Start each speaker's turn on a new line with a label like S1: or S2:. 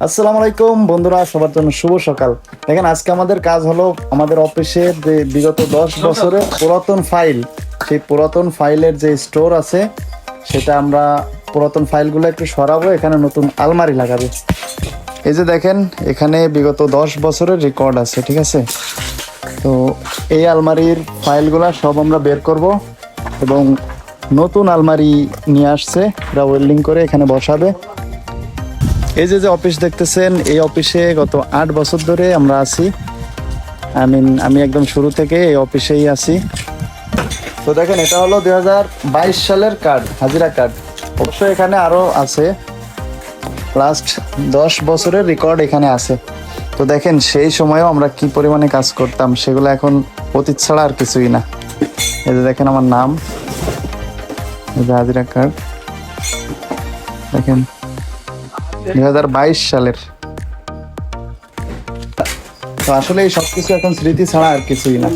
S1: আসসালামু আলাইকুম বন্ধুরা, সবার জন্য শুভ সকাল। দেখেন, আজকে আমাদের কাজ হলো আমাদের অফিসের যে বিগত 10 বছরের পুরাতন ফাইল, সেই পুরাতন ফাইলের যে স্টোর আছে সেটা আমরা পুরাতন ফাইলগুলো একটু সরাবো, এখানে নতুন আলমারি লাগাবে। এই যে দেখেন, এখানে বিগত 10 বছরের রেকর্ড আছে, ঠিক আছে। তো এই আলমারির ফাইলগুলো সব আমরা বের করব এবং নতুন আলমারি নিয়ে আসছে, এটা ওয়েল্ডিং করে এখানে বসাবে। এই যে অফিস দেখতেছেন, এই অফিসে গত 8 বছর ধরে আমরা আছি। আমি একদম শুরু থেকে এই অফিসেই আছি। তো দেখেন, এটা হলো 2022 সালের কার্ড, হাজিরা কার্ড। অবশ্যই এখানে আরো আছে, লাস্ট 10 বছরের রেকর্ড এখানে আছে। তো দেখেন, সেই সময়ও আমরা কি পরিমাণে কাজ করতাম সেগুলো এখন অতীত ছাড়া আর কিছুই না। এই যে দেখেন আমার নাম, এই যে হাজিরা কার্ড দেখেন, 2022 সালের। তো আসলে এই সবকিছু এখন স্মৃতি ছাড়া আর কিছুই না।